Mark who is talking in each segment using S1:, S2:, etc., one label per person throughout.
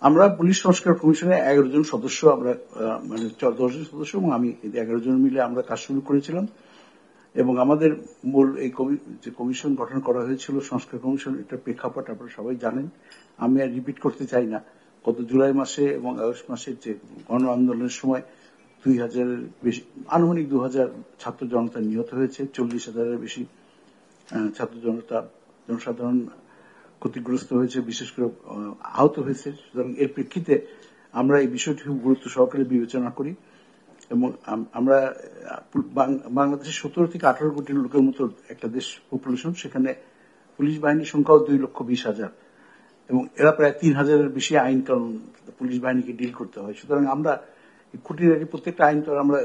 S1: আমরা পুলিশ সংস্কার কমিশনে 11 জন সদস্য, আমরা মানে 10 জন সদস্য এবং আমি 11 জন মিলে আমরা কাজ শুরু করেছিলাম। এবং আমাদের মূল এই যে কমিশন গঠন করা হয়েছিল সংস্কার কমিশন, এটা প্রেক্ষাপট আপনারা সবাই জানেন, আমি আর রিপিট করতে চাই না। গত জুলাই মাসে এবং আগস্ট মাসের যে গণ আন্দোলনের সময় 2000-এর বেশি, আনুমানিক 2000 ছাত্র জনতা নিহত হয়েছে, 40,000-এর বেশি ছাত্র জনতা জনসাধারণ ক্ষতিগ্রস্ত হয়েছে, বিশেষ করে আহত হয়েছে। সুতরাং এর প্রেক্ষিতে আমরা এই বিষয়টি খুব গুরুত্ব সহকারে বিবেচনা করি এবং আমরা বাংলাদেশের 17 থেকে 18 কোটি লোকের মতো একটা দেশ পপুলেশন, সেখানে পুলিশ বাহিনীর সংখ্যাও 2,20,000 এবং এরা প্রায় 3,000-এর বেশি আইন কানুন পুলিশ বাহিনীকে ডিল করতে হয়। সুতরাং আমরা খুঁটিনাটি প্রত্যেকটা আইন তো আমরা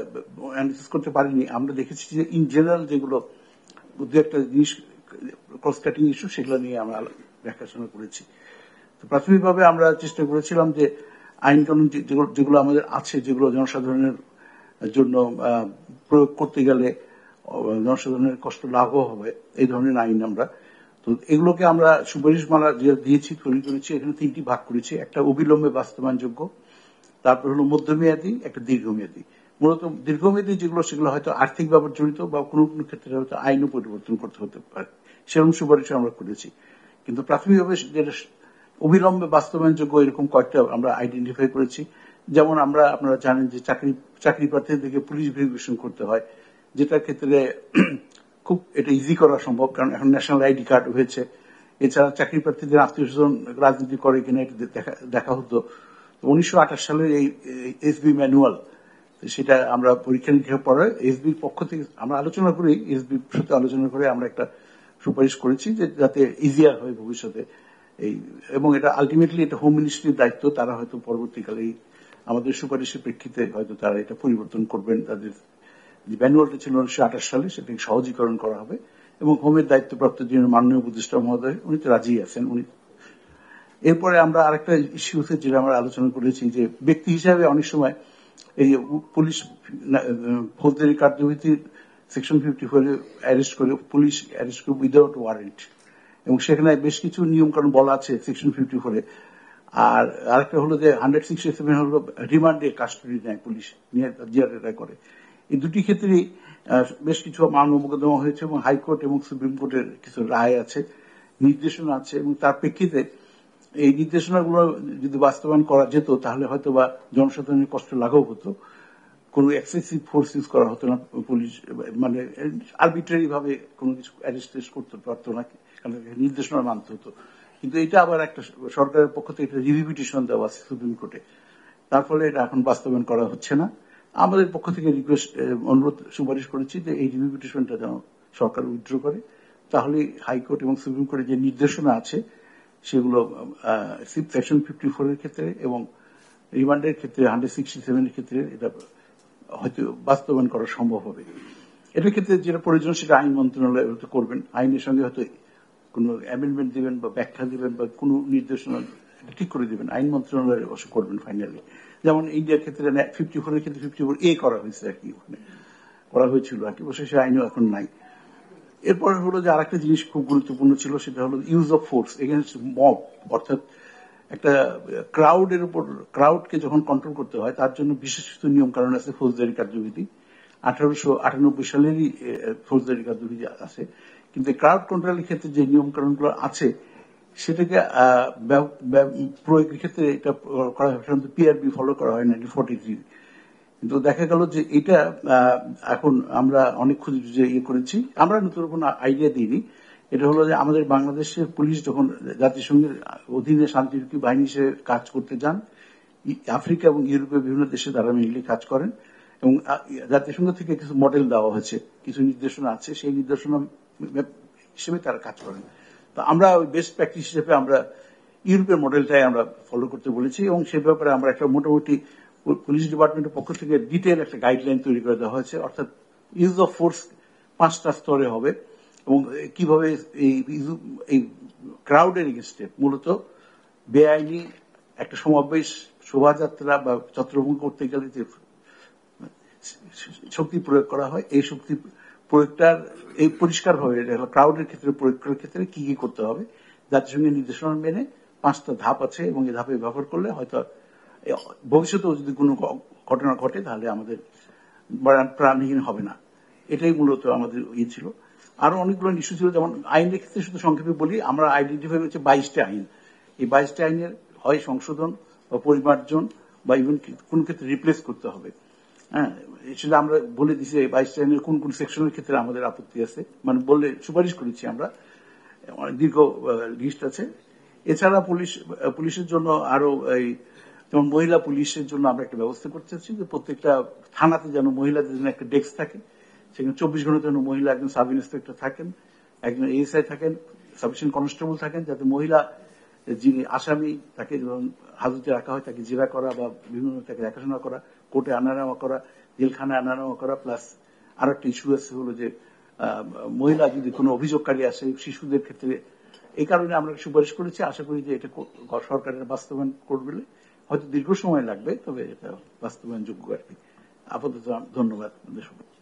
S1: অ্যানালিসিস করতে পারিনি। আমরা দেখেছি যে ইন জেনারেল যেগুলো দু একটা জিনিস ক্রস কাটিং ইস্যু, সেগুলো নিয়ে আমরা দেখাশোনা করেছি। তো প্রাথমিকভাবে আমরা চেষ্টা করেছিলাম যে আইন কানুন যেগুলো আমাদের আছে, যেগুলো জনসাধারণের জন্য প্রয়োগ করতে গেলে জনসাধারণের কষ্ট লাভও হবে, এই ধরনের আইন আমরা, তো এগুলোকে আমরা সুপারিশমালা দিয়েছি, তৈরি করেছি। এখানে 3টি ভাগ করেছি। একটা অবিলম্বে বাস্তবায়নযোগ্য, তারপর হলো মধ্যমেয়াদী, একটা দীর্ঘমেয়াদী। মূলত দীর্ঘমেয়াদী যেগুলো, সেগুলো হয়তো আর্থিক ব্যাপার জড়িত বা কোনো কোনো ক্ষেত্রে হয়তো আইনও পরিবর্তন করতে হতে পারে, সেরকম সুপারিশ আমরা করেছি। কিন্তু প্রাথমিকভাবে যেটা অবিলম্বে বাস্তবায়নযোগ্য, এরকম কয়েকটা আমরা আইডেন্টিফাই করেছি। যেমন আপনারা জানেন যে চাকরি প্রার্থীদেরকে পুলিশ ভেরিফিকেশন করতে হয়, যেটার ক্ষেত্রে খুব এটা ইজি করা সম্ভব, কারণ এখন ন্যাশনাল আইডি কার্ড হয়েছে। এছাড়া চাকরি প্রার্থীদের আত্মীয় স্বজন রাজনীতি করে কিনা এটা দেখা হতো। 1928 সালের এই এসবি ম্যানুয়াল, সেটা আমরা পরীক্ষা নিরীক্ষার পরে এসবির পক্ষ থেকে আমরা আলোচনা করি, এসবির সাথে আলোচনা করে আমরা একটা সুপারিশ করেছি যে যাতে ইজিয়ার হয় ভবিষ্যতে এই, এবং এটা আলটিমেটলি এটা হোম মিনিস্ট্রির দায়িত্ব। তারা হয়তো পরবর্তীকালে আমাদের সুপারিশের প্রেক্ষিতে হয়তো তারা এটা পরিবর্তন করবেন। তাদের যে ম্যানুয়ালটা ছিল 1928 সালে, সেটাকে সহজীকরণ করা হবে এবং হোমের দায়িত্বপ্রাপ্ত যিনি মাননীয় উপদেষ্টা মহোদয়, উনি তো রাজি আছেন। উনি এরপরে আমরা আরেকটা ইস্যু হচ্ছে যেটা আমরা আলোচনা করেছি, যে ব্যক্তি হিসাবে অনেক সময় এই পুলিশ ফৌজদারি কার্যবিধির সেকশন 54 অ্যারেস্ট করে, পুলিশ অ্যারেস্ট করে উইদাউট ওয়ারেন্ট, এবং সেখানে বেশ কিছু নিয়ম কানুন বলা আছে সেকশন 54-এ। আর আরেকটা হলো যে 167 হলো রিমান্ডে কাস্টডি নেয় পুলিশ, নিয়ে জিআরএটা করে। এই দুটি ক্ষেত্রেই বেশ কিছু মামলা মোকদ্দমা হয়েছে এবং হাইকোর্ট এবং সুপ্রিম কোর্টের কিছু রায় আছে, নির্দেশনা আছে, এবং তার প্রেক্ষিতে এই নির্দেশনাগুলো যদি বাস্তবায়ন করা যেত তাহলে হয়তো বা জনসাধারণের কষ্ট লাঘব হতো, কোনো এক্সেসিভ ফোর্স ইউজ করা হতো না, পুলিশ মানে আরবিট্রারি ভাবে কোনো কিছু অ্যারেস্ট করতে পারতো না, কারণ নির্দেশনা মানতে হতো। কিন্তু এটা আবার একটা সরকারের পক্ষ থেকে একটা রিভিউ পিটিশন দেওয়া আছে সুপ্রিম কোর্টে, তার ফলে এটা এখন বাস্তবায়ন করা হচ্ছে না। আমাদের পক্ষ থেকে রিকোয়েস্ট, অনুরোধ, সুপারিশ করেছি যে এই রিভিউ পিটিশনটা যেন সরকার উইথড্র করে, তাহলে হাইকোর্ট এবং সুপ্রিম কোর্টের যে নির্দেশনা আছে সেগুলো সেকশন 54-এর ক্ষেত্রে এবং রিমান্ডের ক্ষেত্রে 167-এর ক্ষেত্রে এটা হয়তো বাস্তবায়ন করা সম্ভব হবে। এটার ক্ষেত্রে যেটা প্রয়োজন সেটা আইন মন্ত্রণালয় হয়তো করবেন, আইনের সঙ্গে হয়তো কোনো অ্যামেন্ডমেন্ট দিবেন বা ব্যাখ্যা দিবেন বা কোনো নির্দেশনা ঠিক করে দিবেন, আইন মন্ত্রণালয় অবশ্য করবেন ফাইনালি। যেমন ইন্ডিয়ার ক্ষেত্রে 54-এর ক্ষেত্রে 54A করা হয়েছে আর কি, ওখানে করা হয়েছিল আর কি, অবশ্যই সে আইনও এখন নাই। এরপরে হলো যে আরেকটা জিনিস খুব গুরুত্বপূর্ণ ছিল, সেটা হলো use of force against mob, অর্থাৎ একটা ক্রাউডের উপর, ক্রাউডকে যখন কন্ট্রোল করতে হয় তার জন্য বিশেষ কিছু নিয়ম কানুন আছে, ফৌজদারি কার্যবিধি 1898 সালেরই ফৌজদারি কার্যবিধি আছে। কিন্তু ক্রাউড কন্ট্রোলের ক্ষেত্রে যে নিয়ম কানুনগুলো আছে সেটাকে প্রয়োগের ক্ষেত্রে এটা করা হয়, সাধারণত পিআরবি ফলো করা হয় 1943। কিন্তু দেখা গেল যে এটা এখন আমরা অনেক খুঁজে করেছি, আমরা নতুন কোনো আইডিয়া দিইনি। এটা হলো যে আমাদের বাংলাদেশের পুলিশ যখন জাতিসংঘের অধীনে শান্তিরক্ষী বাহিনী হিসেবে কাজ করতে যান, আফ্রিকা এবং ইউরোপের বিভিন্ন দেশে তারা মিলে কাজ করেন, এবং জাতিসংঘ থেকে কিছু মডেল দেওয়া হয়েছে, কিছু নির্দেশনা আছে, সেই নির্দেশনা হিসেবে তারা কাজ করেন। তো আমরা ওই বেস্ট প্র্যাকটিস হিসেবে আমরা ইউরোপের মডেলটাই আমরা ফলো করতে বলেছি, এবং সে ব্যাপারে আমরা একটা মোটামুটি পুলিশ ডিপার্টমেন্টের পক্ষ থেকে ডিটেইল একটা গাইডলাইন তৈরি করে দেওয়া হয়েছে, অর্থাৎ ইউজ অফ ফোর্স 5টা স্তরে হবে, এবং কিভাবে এই ক্রাউডের এগেইনস্টে, মূলত বেআইনি একটা সমাবেশ, শোভাযাত্রা বা ছত্রভঙ্গ করতে গেলে যে শক্তি প্রয়োগ করা হয়, এই শক্তি প্রয়োগটার পরিষ্কার ভাবে ক্রাউডের ক্ষেত্রে প্রয়োগ করার ক্ষেত্রে কি কি করতে হবে জাতিসংঘের নির্দেশনা মেনে 5টা ধাপ আছে এবং এই ধাপে ব্যবহার করলে হয়তো ভবিষ্যতেও যদি কোনো ঘটনা ঘটে তাহলে আমাদের প্রাণহীন হবে না। এটাই মূলত আমাদের ইয়ে ছিল। আরো অনেকগুলো ইস্যু ছিল, যেমন আইনের ক্ষেত্রে শুধু সংক্ষেপে বলি, আমরা আইডেন্টিফাই হচ্ছে 22টা আইন। এই 22টা আইনের হয় সংশোধন বা পরিমার্জন বা ইভেন কোন ক্ষেত্রে রিপ্লেস করতে হবে। হ্যাঁ, সেটা আমরা বলে দিচ্ছি 22টা আইনের কোন কোন সেকশনের ক্ষেত্রে আমাদের আপত্তি আছে, মানে বললে সুপারিশ করেছি আমরা, দীর্ঘ লিস্ট আছে। এছাড়া পুলিশের জন্য আরো এই যেমন মহিলা পুলিশের জন্য আমরা একটা ব্যবস্থা করতে চাচ্ছি যে প্রত্যেকটা থানাতে যেন মহিলাদের জন্য একটা ডেস্ক থাকে, সেখানে 24 ঘন্টার জন্য মহিলা একজন সাব ইন্সপেক্টর থাকেন, একজন এএসআই থাকেন, সাবস্টেশন কনস্টেবল থাকেন, যাতে মহিলা যিনি আসামি তাকে যখন হাজতে রাখা হয় তাকে জেরা করা বা বিভিন্ন তাকে দেখাশোনা করা, কোর্টে আনা নেওয়া করা, জেলখানায় আনা নেওয়া করা। প্লাস আর একটা ইস্যু আছে হলো যে মহিলা যদি কোনো অভিযোগকারী আসে শিশুদের ক্ষেত্রে, এই কারণে আমরা সুপারিশ করেছি। আশা করি যে এটা সরকারের বাস্তবায়ন করবে, হয়তো দীর্ঘ সময় লাগবে, তবে এটা বাস্তবায়নযোগ্য আর কি। আপাতত ধন্যবাদ।